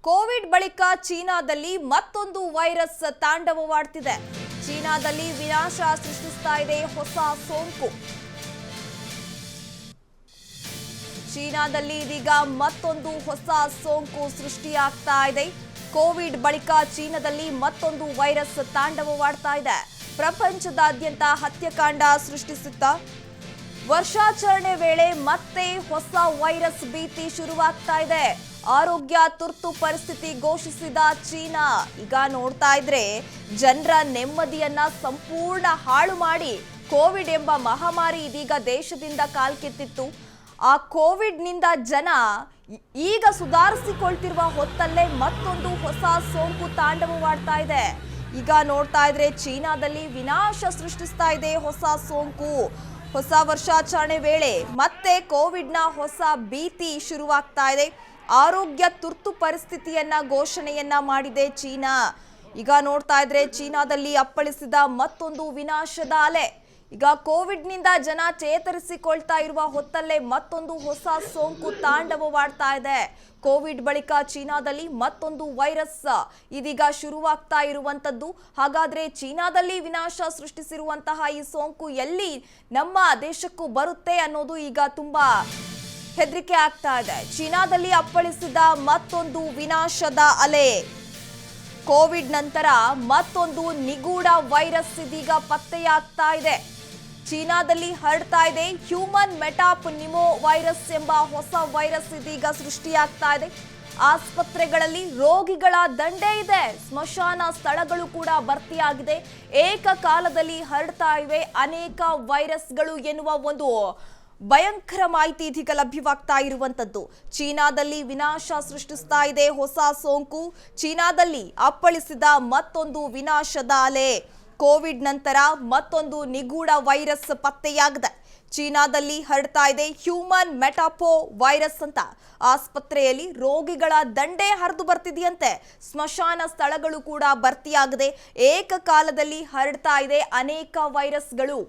Covid ಬಳಿಕ ಚೀನಾದಲ್ಲಿ ಮತ್ತೊಂದು ವೈರಸ್ ತಾಂಡವವಾಡ್ತಿದೆ. ಚೀನಾದಲ್ಲಿ ವಿನಾಶ ಸೃಷ್ಟಿಸ್ತಾ ಇದೆ ಹೊಸ ಸೋಂಕು. ಚೀನಾದಲ್ಲಿ ಇದೀಗ ಮತ್ತೊಂದು ಹೊಸ ಸೋಂಕು ಸೃಷ್ಟಿಯಾಗ್ತಾ ಇದೆ. ಕೋವಿಡ್ ಬಳಿಕ ಚೀನಾದಲ್ಲಿ ಮತ್ತೊಂದು ವೈರಸ್ ತಾಂಡವವಾಡ್ತಾ ಇದೆ. ಪ್ರಪಂಚದಾದ್ಯಂತ ಹತ್ಯಕಾಂಡ ಸೃಷ್ಟಿಸುತ್ತಾ ವರ್ಷಾಚರಣೆ ವೇಳೆ ಮತ್ತೆ ಹೊಸ ವೈರಸ್ ಭೀತಿ ಶುರುವಾಗ್ತಾ ಇದೆ. ಆರೋಗ್ಯ ತುರ್ತು ಪರಿಸ್ಥಿತಿ ಘೋಷಿಸಿದ ಚೀನಾ ಈಗ ನೋಡ್ತಾ ಇದ್ರೆ ಜನರ ನೆಮ್ಮದಿಯನ್ನ ಸಂಪೂರ್ಣ ಹಾಳು ಮಾಡಿ ಕೋವಿಡ್ ಎಂಬ ಮಹಾಮಾರಿ ಇದೀಗ ದೇಶದಿಂದ ಕಾಲ್ಕಿತ್ತಿತ್ತು. ಆ ಕೋವಿಡ್ ನಿಂದ ಜನ ಈಗ ಸುಧಾರಿಸಿಕೊಳ್ತಿರುವ ಹೊತ್ತಲ್ಲೇ ಮತ್ತೊಂದು ಹೊಸ ಸೋಂಕು ತಾಂಡವವಾಡ್ತಾ ಇದೆ. ಈಗ ನೋಡ್ತಾ ಇದ್ರೆ ಚೀನಾದಲ್ಲಿ ವಿನಾಶ ಸೃಷ್ಟಿಸ್ತಾ ಇದೆ ಹೊಸ ಸೋಂಕು. ಹೊಸ ವರ್ಷಾಚರಣೆ ವೇಳೆ ಮತ್ತೆ ಕೋವಿಡ್ನ ಹೊಸ ಭೀತಿ ಶುರುವಾಗ್ತಾ ಇದೆ. ಆರೋಗ್ಯ ತುರ್ತು ಪರಿಸ್ಥಿತಿಯನ್ನ ಘೋಷಣೆಯನ್ನ ಮಾಡಿದೆ ಚೀನಾ. ಈಗ ನೋಡ್ತಾ ಇದ್ರೆ ಚೀನಾದಲ್ಲಿ ಅಪ್ಪಳಿಸಿದ ಮತ್ತೊಂದು ವಿನಾಶದ ಅಲೆ. ಈಗ ಕೋವಿಡ್ನಿಂದ ಜನ ಚೇತರಿಸಿಕೊಳ್ತಾ ಇರುವ ಹೊತ್ತಲ್ಲೇ ಮತ್ತೊಂದು ಹೊಸ ಸೋಂಕು ತಾಂಡವವಾಡ್ತಾ ಇದೆ. ಕೋವಿಡ್ ಬಳಿಕ ಚೀನಾದಲ್ಲಿ ಮತ್ತೊಂದು ವೈರಸ್ ಇದೀಗ ಶುರುವಾಗ್ತಾ ಇರುವಂತದ್ದು. ಹಾಗಾದ್ರೆ ಚೀನಾದಲ್ಲಿ ವಿನಾಶ ಸೃಷ್ಟಿಸಿರುವಂತಹ ಈ ಸೋಂಕು ಎಲ್ಲಿ ನಮ್ಮ ದೇಶಕ್ಕೂ ಬರುತ್ತೆ ಅನ್ನೋದು ಈಗ ತುಂಬಾ ಹೆದರಿಕೆ ಆಗ್ತಾ ಇದೆ. ಚೀನಾದಲ್ಲಿ ಅಪ್ಪಳಿಸಿದ ಮತ್ತೊಂದು ವಿನಾಶದ ಅಲೆ. ಕೋವಿಡ್ ನಂತರ ಮತ್ತೊಂದು ನಿಗೂಢ ವೈರಸ್ ಇದೀಗ ಪತ್ತೆಯಾಗ್ತಾ ಇದೆ. ಚೀನಾದಲ್ಲಿ ಹರಡ್ತಾ ಇದೆ ಹ್ಯೂಮನ್ ಮೆಟಾಪ್ನಿಮೋ ವೈರಸ್ ಎಂಬ ಹೊಸ ವೈರಸ್ ಇದೀಗ ಸೃಷ್ಟಿಯಾಗ್ತಾ ಇದೆ. ಆಸ್ಪತ್ರೆಗಳಲ್ಲಿ ರೋಗಿಗಳ ದಂಡೇ ಇದೆ. ಸ್ಮಶಾನ ಸ್ಥಳಗಳು ಕೂಡ ಭರ್ತಿಯಾಗಿದೆ. ಏಕಕಾಲದಲ್ಲಿ ಹರಡ್ತಾ ಇವೆ ಅನೇಕ ವೈರಸ್ಗಳು ಎನ್ನುವ ಒಂದು ಭಯಂಕರ ಮಾಹಿತಿ ಇದೀಗ ಲಭ್ಯವಾಗ್ತಾ ಇರುವಂತದ್ದು. ಚೀನಾದಲ್ಲಿ ವಿನಾಶ ಸೃಷ್ಟಿಸ್ತಾ ಇದೆ ಹೊಸ ಸೋಂಕು. ಚೀನಾದಲ್ಲಿ ಅಪ್ಪಳಿಸಿದ ಮತ್ತೊಂದು ವಿನಾಶದ ಅಲೆ. ಕೋವಿಡ್ ನಂತರ ಮತ್ತೊಂದು ನಿಗೂಢ ವೈರಸ್ ಪತ್ತೆಯಾಗಿದೆ. ಚೀನಾದಲ್ಲಿ ಹರಡ್ತಾ ಇದೆ ಹ್ಯೂಮನ್ ಮೆಟಾಪೋ ವೈರಸ್ ಅಂತ. ಆಸ್ಪತ್ರೆಯಲ್ಲಿ ರೋಗಿಗಳ ದಂಡೇ ಹರಿದು ಬರ್ತಿದೆಯಂತೆ. ಸ್ಮಶಾನ ಸ್ಥಳಗಳು ಕೂಡ ಭರ್ತಿಯಾಗಿದೆ. ಏಕಕಾಲದಲ್ಲಿ ಹರಡ್ತಾ ಇದೆ ಅನೇಕ ವೈರಸ್ಗಳು.